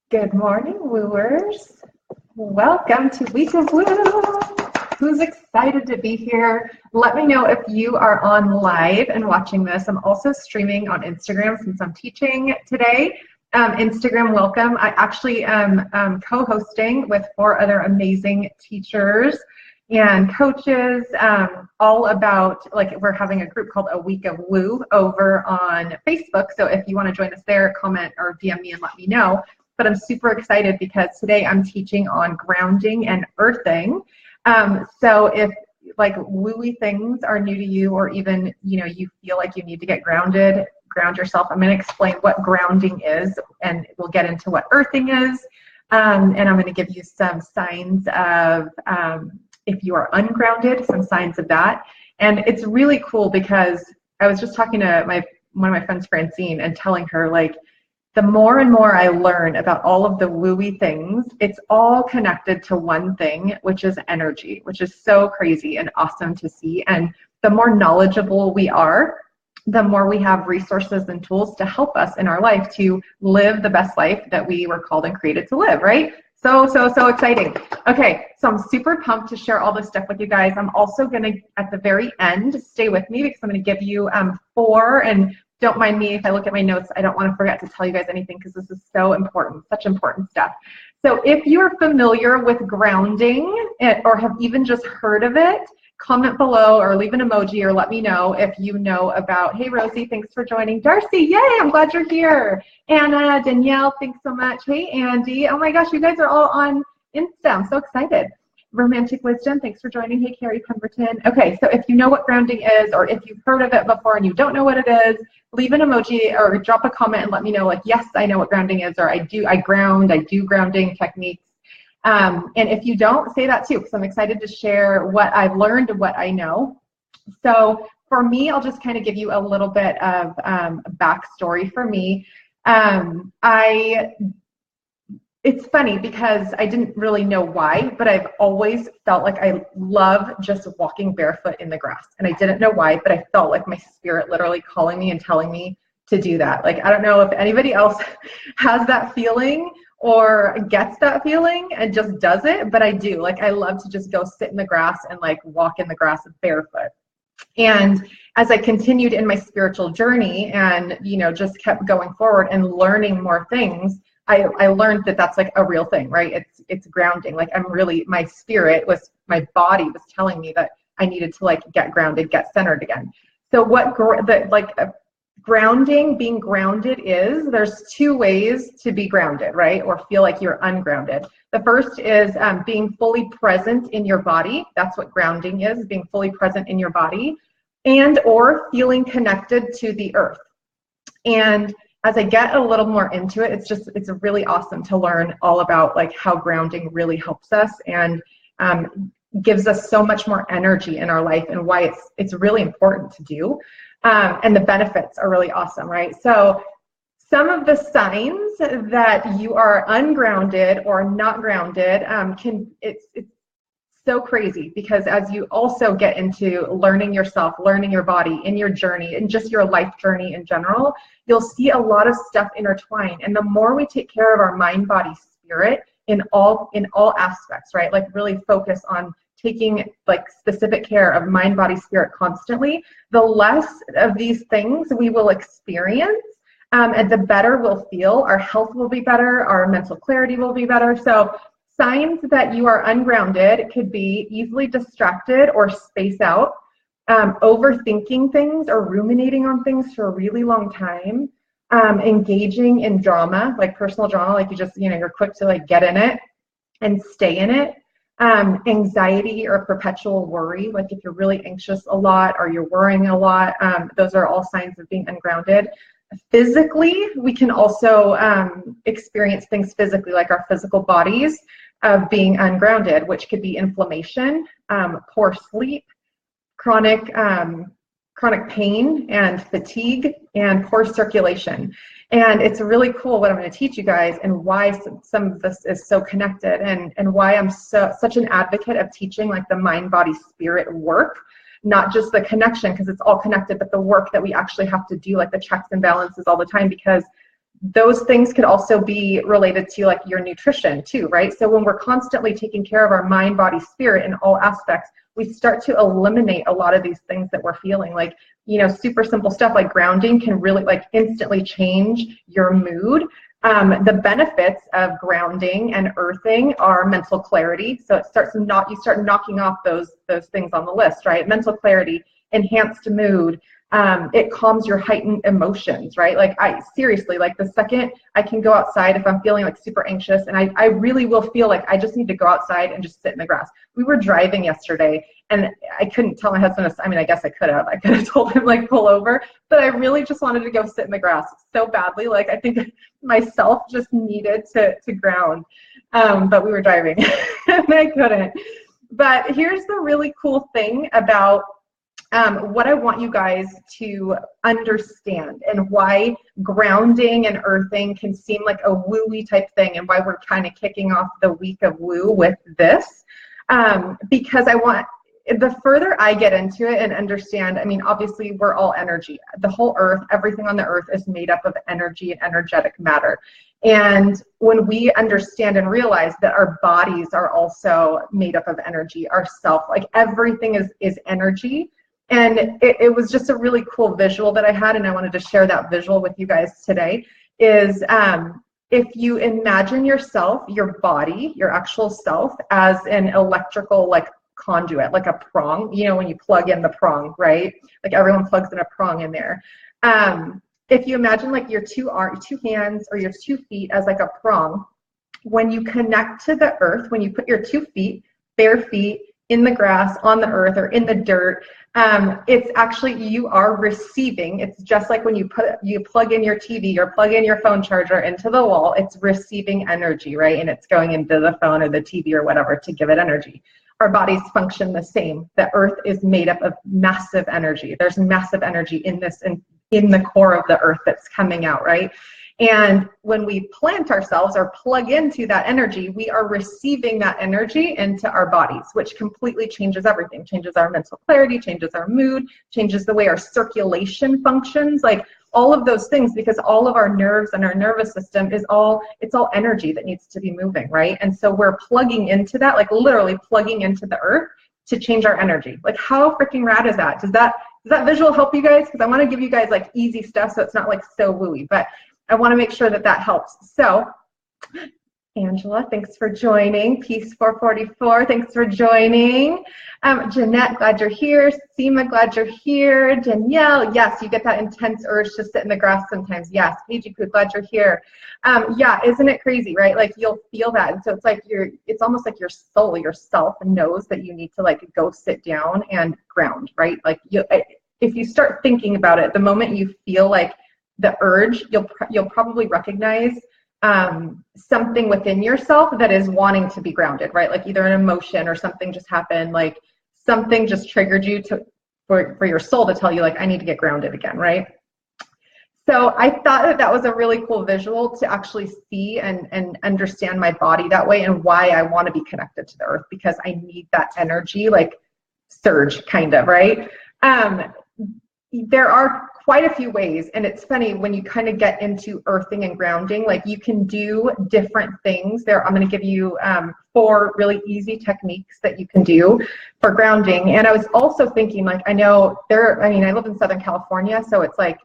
Good morning, wooers. Welcome to Week of Woo. Who's excited to be here? Let me know if you are on live and watching this. I'm also streaming on Instagram since I'm teaching today. Instagram welcome. I actually am co-hosting with 4 other amazing teachers and coaches, all about, like, we're having a group called A Week of Woo over on Facebook. So if you want to join us there, comment or DM me and let me know. But I'm super excited because today I'm teaching on grounding and earthing. So if like wooey things are new to you, or even, you feel like you need to get grounded, ground yourself, I'm going to explain what grounding is, and we'll get into what earthing is. And I'm going to give you some signs of, if you are ungrounded, some signs of that. And it's really cool because I was just talking to one of my friends, Francine, and telling her, like, the more and more I learn about all of the wooey things, it's all connected to one thing, which is energy, which is so crazy and awesome to see. And the more knowledgeable we are, the more we have resources and tools to help us in our life to live the best life that we were called and created to live, right? So exciting. Okay, so I'm super pumped to share all this stuff with you guys. I'm also going to, at the very end, stay with me because I'm going to give you 4, and don't mind me if I look at my notes. I don't want to forget to tell you guys anything because this is so important, such important stuff. So if you're familiar with grounding or have even just heard of it, comment below or leave an emoji or let me know if you know about. Hey, Rosie, thanks for joining. Darcy, yay, I'm glad you're here. Anna, Danielle, thanks so much. Hey, Andy. Oh my gosh, you guys are all on Insta. I'm so excited. Romantic Wisdom, thanks for joining. Hey, Carrie Pemberton. Okay, so if you know what grounding is, or if you've heard of it before and you don't know what it is, leave an emoji or drop a comment and let me know, like, yes, I know what grounding is, or I do grounding techniques. And if you don't, say that too, because I'm excited to share what I've learned and what I know. So for me, I'll just kind of give you a little bit of backstory for me. It's funny because I didn't really know why, but I've always felt like I love just walking barefoot in the grass. And I didn't know why, but I felt like my spirit literally calling me and telling me to do that. Like, I don't know if anybody else has that feeling or gets that feeling and just does it, but I do. Like, I love to just go sit in the grass and like walk in the grass barefoot. And as I continued in my spiritual journey and, just kept going forward and learning more things, I learned that that's like a real thing, right? It's grounding. Like, my spirit my body was telling me that I needed to like get grounded, get centered again. So grounding, being grounded is, there's 2 ways to be grounded, right? Or feel like you're ungrounded. The first is being fully present in your body. That's what grounding is, being fully present in your body, and or feeling connected to the earth. And as I get a little more into it, it's really awesome to learn all about like how grounding really helps us and gives us so much more energy in our life, and why it's really important to do. And the benefits are really awesome, right? So some of the signs that you are ungrounded or not grounded, it's so crazy, because as you also get into learning yourself, learning your body in your journey and just your life journey in general, you'll see a lot of stuff intertwine. And the more we take care of our mind, body, spirit in all aspects, right? Like, really focus on taking like specific care of mind, body, spirit constantly, the less of these things we will experience, and the better we'll feel. Our health will be better, our mental clarity will be better. So signs that you are ungrounded could be easily distracted or space out, overthinking things or ruminating on things for a really long time, engaging in drama, like personal drama, like you're quick to like get in it and stay in it, anxiety or perpetual worry, like if you're really anxious a lot or you're worrying a lot, those are all signs of being ungrounded. Physically, we can also experience things physically, like our physical bodies, of being ungrounded, which could be inflammation, poor sleep, chronic pain and fatigue, and poor circulation. And it's really cool what I'm going to teach you guys, and why some of this is so connected, and why I'm such an advocate of teaching like the mind, body, spirit work, not just the connection, because it's all connected, but the work that we actually have to do, like the checks and balances all the time, because those things could also be related to like your nutrition too, right? So when we're constantly taking care of our mind, body, spirit in all aspects, we start to eliminate a lot of these things that we're feeling. Like, you know, super simple stuff like grounding can really like instantly change your mood. The benefits of grounding and earthing are mental clarity. So you start knocking off those things on the list, right? Mental clarity, enhanced mood. It calms your heightened emotions, right? Like seriously, like the second I can go outside, if I'm feeling like super anxious, and I really will feel like I just need to go outside and just sit in the grass. We were driving yesterday and I couldn't tell my husband, I mean, I guess I could have told him like pull over, but I really just wanted to go sit in the grass so badly. Like I think myself just needed to ground, but we were driving and I couldn't. But here's the really cool thing about what I want you guys to understand and why grounding and earthing can seem like a woo-y type thing, and why we're kind of kicking off the week of woo with this. Because I want, the further I get into it and understand, I mean, obviously we're all energy. The whole earth, everything on the earth is made up of energy and energetic matter. And when we understand and realize that our bodies are also made up of energy, ourself, like everything is energy. And it was just a really cool visual that I had, and I wanted to share that visual with you guys today, is if you imagine yourself, your body, your actual self, as an electrical like conduit, like a prong, you know, when you plug in the prong, right? Like everyone plugs in a prong in there. If you imagine like your two hands or your 2 feet as like a prong, when you connect to the earth, when you put your 2 feet, bare feet, in the grass, on the earth, or in the dirt, it's actually, you are receiving. It's just like when you plug in your TV or plug in your phone charger into the wall, it's receiving energy, right? And it's going into the phone or the TV or whatever to give it energy. Our bodies function the same. The earth is made up of massive energy. There's massive energy in this, in the core of the earth that's coming out, right? And when we plant ourselves or plug into that energy, we are receiving that energy into our bodies, which completely changes everything, changes our mental clarity, changes our mood, changes the way our circulation functions, like all of those things, because all of our nerves and our nervous system it's all energy that needs to be moving, right? And so we're plugging into that, like literally plugging into the earth to change our energy. Like how freaking rad is that? Does that visual help you guys? Because I want to give you guys like easy stuff so it's not like so wooey, but I want to make sure that helps. So, Angela, thanks for joining. Peace 444, thanks for joining. Jeanette, glad you're here. Seema, glad you're here. Danielle, yes, you get that intense urge to sit in the grass sometimes. Yes. Heijiku, glad you're here. Yeah, isn't it crazy, right? Like you'll feel that. And so it's like it's almost like your soul, yourself knows that you need to like go sit down and ground, right? Like if you start thinking about it, the moment you feel like the urge, you'll probably recognize something within yourself that is wanting to be grounded, right? Like either an emotion or something just happened, like something just triggered you for your soul to tell you like, I need to get grounded again, right? So I thought that was a really cool visual to actually see and understand my body that way, and why I want to be connected to the earth, because I need that energy, like surge kind of, right? There are quite a few ways, and it's funny when you kind of get into earthing and grounding, like you can do different things there. I'm going to give you 4 really easy techniques that you can do for grounding. And I was also thinking, like, I live in Southern California, so it's like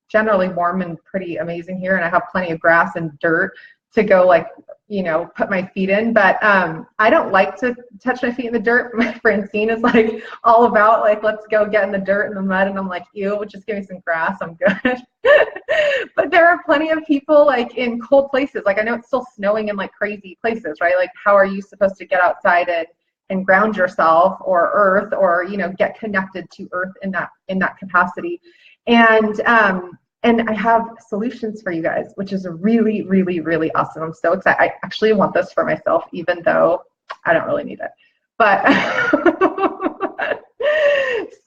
generally warm and pretty amazing here, and I have plenty of grass and dirt to go, like, you know, put my feet in, but I don't like to touch my feet in the dirt. My Francine is like all about like, let's go get in the dirt and the mud, and I'm like, ew, just give me some grass, I'm good. But there are plenty of people like in cold places. Like I know it's still snowing in like crazy places, right? Like how are you supposed to get outside and ground yourself or earth, or, you know, get connected to earth in that capacity? And I have solutions for you guys, which is really, really, really awesome. I'm so excited. I actually want this for myself, even though I don't really need it. But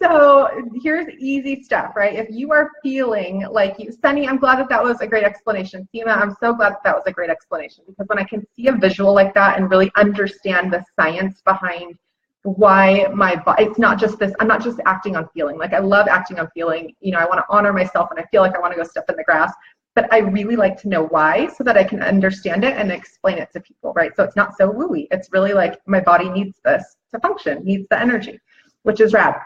so here's easy stuff, right? If you are feeling like Sunny, I'm glad that was a great explanation. Seema, I'm so glad that was a great explanation, because when I can see a visual like that and really understand the science behind why my body, it's not just this, I'm not just acting on feeling. Like I love acting on feeling, you know, I want to honor myself and I feel like I want to go step in the grass. but I really like to know why so that I can understand it and explain it to people, right? So it's not so wooey. It's really like my body needs this to function, needs the energy, which is rad.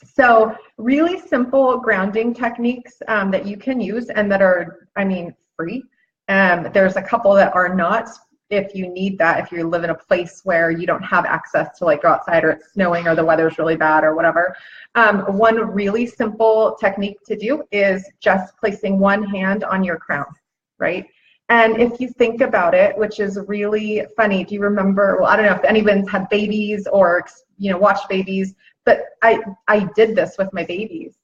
So really simple grounding techniques that you can use and that are, I mean, free. There's a couple that are not. If you need that, if you live in a place where you don't have access to like go outside or it's snowing or the weather's really bad or whatever. One really simple technique to do is just placing one hand on your crown, right? And if you think about it, which is really funny, do you remember, well, I don't know if anyone's had babies or, you know, watched babies, but I did this with my babies.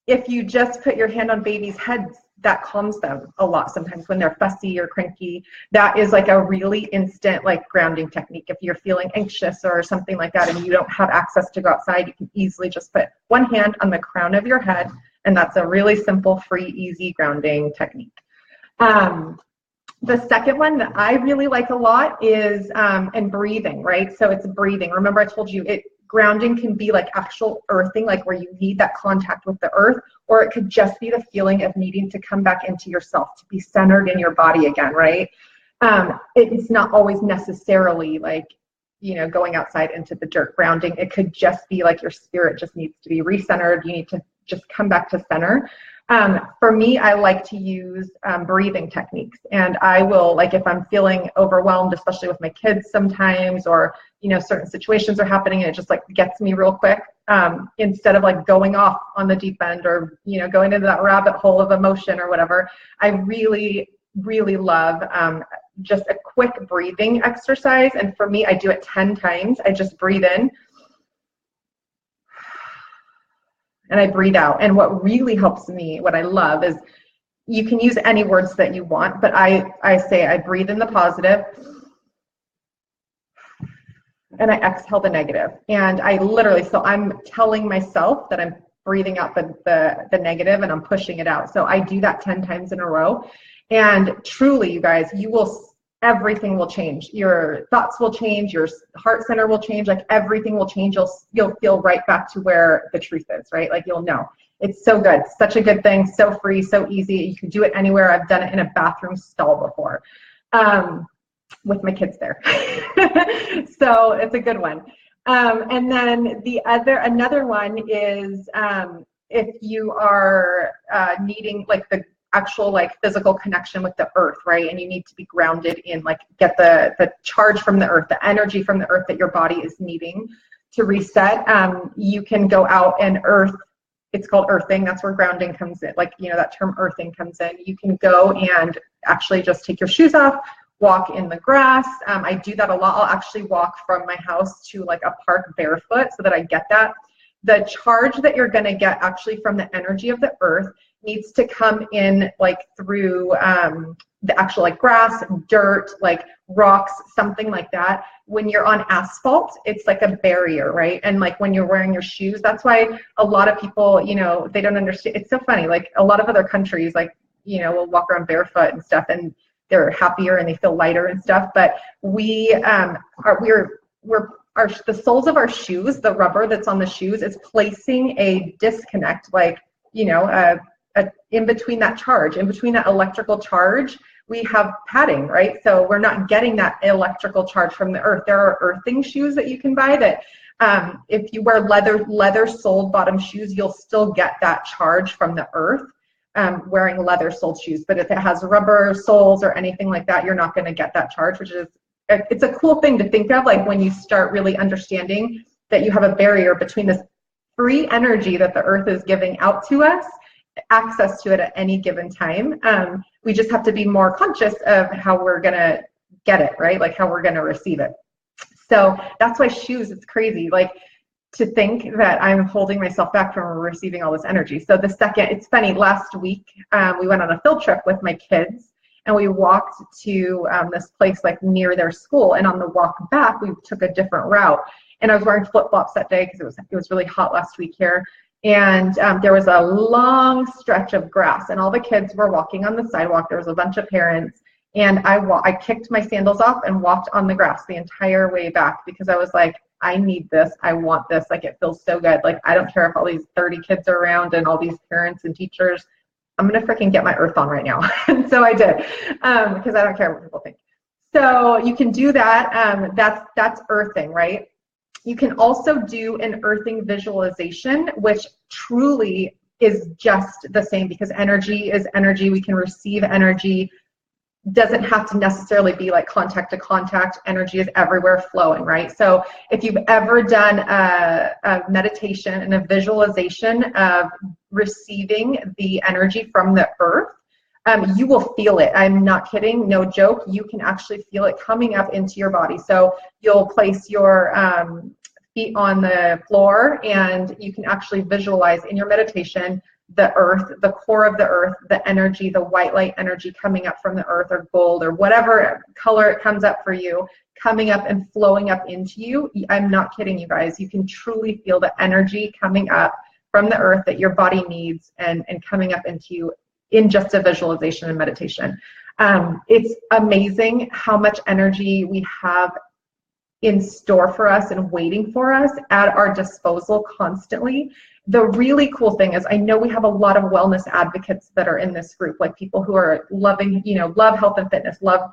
If you just put your hand on babies' heads, that calms them a lot sometimes when they're fussy or cranky. That is like a really instant like grounding technique. If you're feeling anxious or something like that and you don't have access to go outside, you can easily just put one hand on the crown of your head, and that's a really simple, free, easy grounding technique. The second one that I really like a lot is and breathing, right? So it's breathing. Remember I told you grounding can be like actual earthing, like where you need that contact with the earth, or it could just be the feeling of needing to come back into yourself, to be centered in your body again, right? It's not always necessarily like, you know, going outside into the dirt. Grounding, it could just be like your spirit just needs to be recentered. You need to just come back to center. For me, I like to use breathing techniques, and I will, like, if I'm feeling overwhelmed, especially with my kids sometimes, or, you know, certain situations are happening and it just like gets me real quick, instead of like going off on the deep end or, you know, going into that rabbit hole of emotion or whatever, I really, really love just a quick breathing exercise. And for me, I do it 10 times. I just breathe in and I breathe out. And what really helps me, what I love, is you can use any words that you want, but I say I breathe in the positive and I exhale the negative. And I literally, so I'm telling myself that I'm breathing out the negative and I'm pushing it out. So I do that 10 times in a row. And truly, you guys, everything will change. Your thoughts will change, your heart center will change, like everything will change. You'll feel right back to where the truth is, right? Like you'll know. It's so good. Such a good thing. So free, so easy. You can do it anywhere. I've done it in a bathroom stall before with my kids there. So it's a good one. And then another one is if you are needing like the actual like physical connection with the earth, right? And you need to be grounded in, like, get the charge from the earth, the energy from the earth that your body is needing to reset. You can go out and earth. It's called earthing. That's where grounding comes in. Like, you know, that term earthing comes in. You can go and actually just take your shoes off, walk in the grass. I do that a lot. I'll actually walk from my house to like a park barefoot so that I get that. The charge that you're going to get actually from the energy of the earth needs to come in like through the actual like grass, dirt, like rocks, something like that. When you're on asphalt, it's like a barrier, right? And like when you're wearing your shoes, that's why a lot of people, you know, they don't understand. It's so funny. Like a lot of other countries, like, you know, will walk around barefoot and stuff, and they're happier and they feel lighter and stuff. But the soles of our shoes, the rubber that's on the shoes, is placing a disconnect, like, you know, in between that charge, in between that electrical charge, we have padding, right? So we're not getting that electrical charge from the earth. There are earthing shoes that you can buy that if you wear leather soled bottom shoes, you'll still get that charge from the earth wearing leather soled shoes. But if it has rubber soles or anything like that, you're not going to get that charge, which is, it's a cool thing to think of, like when you start really understanding that you have a barrier between this free energy that the earth is giving out to us, access to it at any given time. We just have to be more conscious of how we're going to get it, right? Like how we're going to receive it. So that's why shoes, it's crazy. Like to think that I'm holding myself back from receiving all this energy. So it's funny, last week we went on a field trip with my kids and we walked to this place like near their school. And on the walk back, we took a different route. And I was wearing flip-flops that day because it was really hot last week here. And there was a long stretch of grass and all the kids were walking on the sidewalk. There was a bunch of parents, and I kicked my sandals off and walked on the grass the entire way back because I was like, I need this. I want this. Like, it feels so good. Like, I don't care if all these 30 kids are around and all these parents and teachers. I'm going to freaking get my earth on right now. And so I did, because I don't care what people think. So you can do that. That's earthing, right? You can also do an earthing visualization, which truly is just the same, because energy is energy. We can receive energy. Doesn't have to necessarily be like contact to contact. Energy is everywhere flowing, right? So if you've ever done a meditation and a visualization of receiving the energy from the earth, you will feel it. I'm not kidding, no joke. You can actually feel it coming up into your body. So you'll place your feet on the floor, and you can actually visualize in your meditation the earth, the core of the earth, the energy, the white light energy coming up from the earth, or gold, or whatever color it comes up for you, coming up and flowing up into you. I'm not kidding you guys. You can truly feel the energy coming up from the earth that your body needs, and coming up into you in just a visualization and meditation. It's amazing how much energy we have in store for us and waiting for us at our disposal constantly. The really cool thing is, I know we have a lot of wellness advocates that are in this group, like people who are loving, love health and fitness, love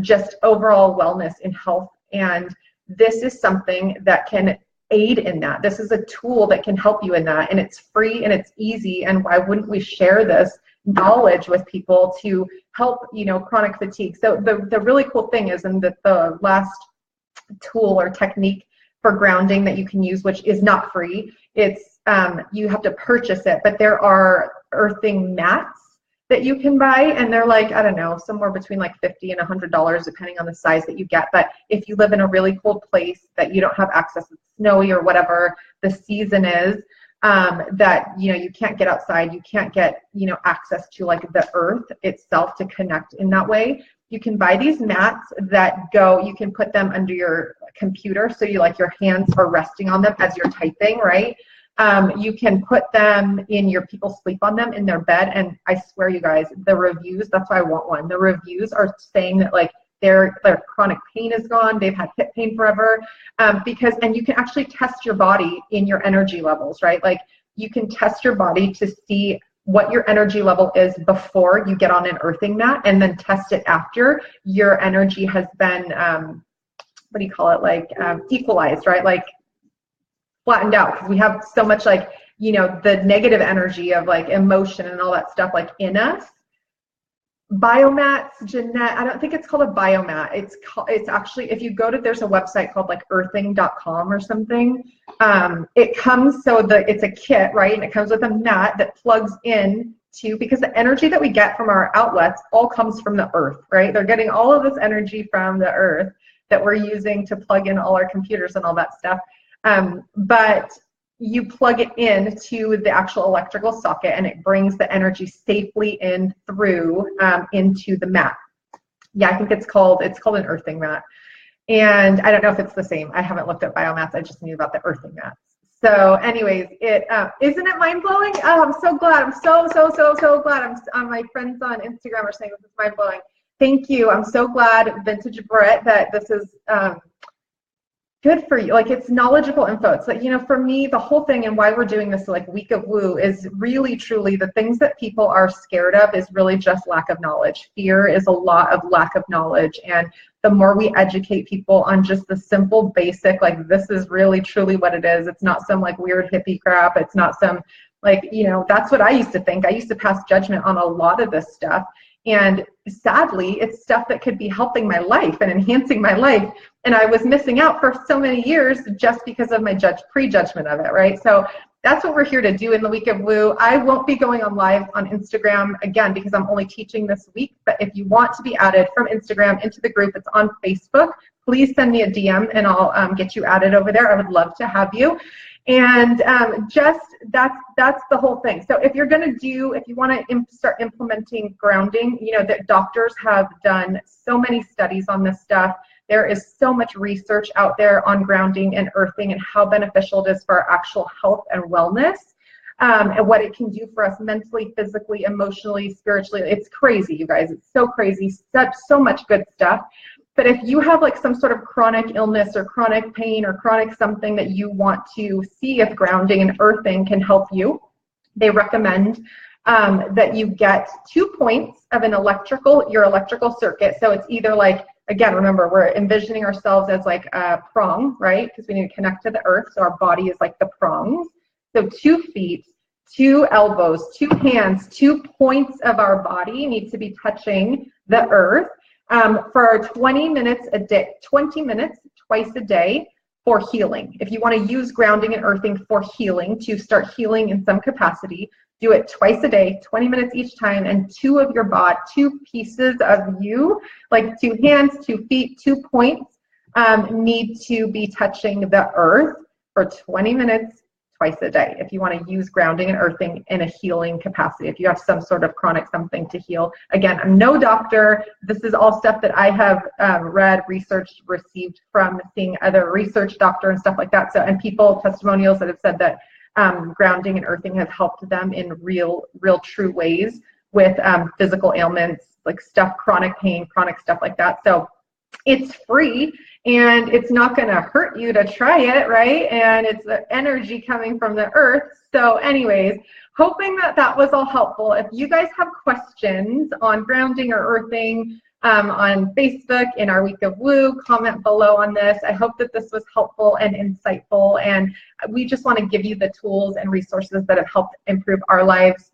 just overall wellness in health. And this is something that can aid in that. This is a tool that can help you in that, and it's free and it's easy. And why wouldn't we share this knowledge with people to help, chronic fatigue? So the really cool thing is, and the last tool or technique for grounding that you can use, which is not free, it's you have to purchase it, but there are earthing mats that you can buy, and they're like, I don't know, somewhere between like $50 and $100 depending on the size that you get. But if you live in a really cold place that you don't have access, it's snowy or whatever the season is, that you can't get outside, you can't get access to like the earth itself to connect in that way, you can buy these mats that you can put them under your computer, so your hands are resting on them as you're typing, right? You can put them people sleep on them in their bed, and I swear, you guys, the reviews, that's why I want one. The reviews are saying that like their chronic pain is gone, they've had hip pain forever, and you can actually test your body in your energy levels, right? Like you can test your body to see what your energy level is before you get on an earthing mat, and then test it after your energy has been, what do you call it? Like equalized, right? Like flattened out, because we have so much the negative energy of like emotion and all that stuff like in us. Biomats, Jeanette, I don't think it's called a biomat. It's actually, if you go to, there's a website called like earthing.com or something. It comes, it's a kit, right? And it comes with a mat that plugs in to, because the energy that we get from our outlets all comes from the earth, right? They're getting all of this energy from the earth that we're using to plug in all our computers and all that stuff. But you plug it in to the actual electrical socket, and it brings the energy safely in through into the mat. Yeah, I think it's called an earthing mat. And I don't know if it's the same. I haven't looked at biomats. I just knew about the earthing mats. So anyways, isn't it mind-blowing? Oh, I'm so glad. I'm so glad. My friends on Instagram are saying this is mind-blowing. Thank you. I'm so glad, Vintage Brit, that this is good for you. Like, it's knowledgeable info. It's like, for me, the whole thing and why we're doing this like week of woo is really truly the things that people are scared of is really just lack of knowledge. Fear is a lot of lack of knowledge. And the more we educate people on just the simple basic, like, this is really truly what it is. It's not some like weird hippie crap. It's not some like, that's what I used to think. I used to pass judgment on a lot of this stuff. And sadly, it's stuff that could be helping my life and enhancing my life. And I was missing out for so many years just because of my prejudgment of it, right? So that's what we're here to do in the week of woo. I won't be going on live on Instagram again because I'm only teaching this week. But if you want to be added from Instagram into the group, it's on Facebook. Please send me a DM and I'll get you added over there. I would love to have you. And just that's the whole thing. So if you want to start implementing grounding, that doctors have done so many studies on this stuff. There is so much research out there on grounding and earthing and how beneficial it is for our actual health and wellness, and what it can do for us mentally, physically, emotionally, spiritually. It's crazy, you guys. It's so crazy. So much good stuff. But if you have like some sort of chronic illness or chronic pain or chronic something that you want to see if grounding and earthing can help you, they recommend that you get 2 points of your electrical circuit. So it's either like, again, remember, we're envisioning ourselves as like a prong, right? Because we need to connect to the earth. So our body is like the prongs. So 2 feet, 2 elbows, 2 hands, 2 points of our body need to be touching the earth for 20 minutes a day, 20 minutes twice a day for healing. If you want to use grounding and earthing for healing, to start healing in some capacity, do it twice a day, 20 minutes each time, and 2 of your body, 2 pieces of you, like 2 hands, 2 feet, 2 points, need to be touching the earth for 20 minutes twice a day if you want to use grounding and earthing in a healing capacity, if you have some sort of chronic something to heal. Again, I'm no doctor. This is all stuff that I have read, researched, received from seeing other research doctor and stuff like that. So, and people, testimonials that have said that grounding and earthing has helped them in real true ways with physical ailments, like stuff, chronic pain, chronic stuff like that. So it's free and it's not going to hurt you to try it, right? And it's the energy coming from the earth. So anyways, hoping that that was all helpful. If you guys have questions on grounding or earthing on Facebook in our Week of Woo, comment below on this. I hope that this was helpful and insightful, and we just want to give you the tools and resources that have helped improve our lives.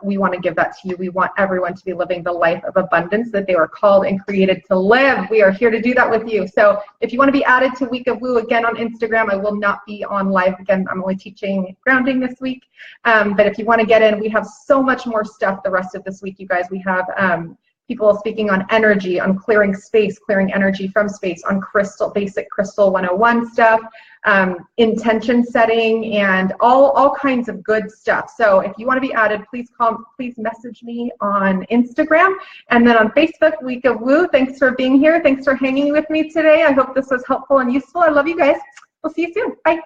We want to give that to you. We want everyone to be living the life of abundance that they were called and created to live. We are here to do that with you. So if you want to be added to Week of Woo again on Instagram, I will not be on live again. I'm only teaching grounding this week. But if you want to get in, we have so much more stuff the rest of this week, you guys. We have people speaking on energy, on clearing space, clearing energy from space, on crystal, basic crystal 101 stuff, intention setting, and all kinds of good stuff. So if you want to be added, please message me on Instagram, and then on Facebook, Week of Woo. Thanks for being here. Thanks for hanging with me today. I hope this was helpful and useful. I love you guys. We'll see you soon. Bye.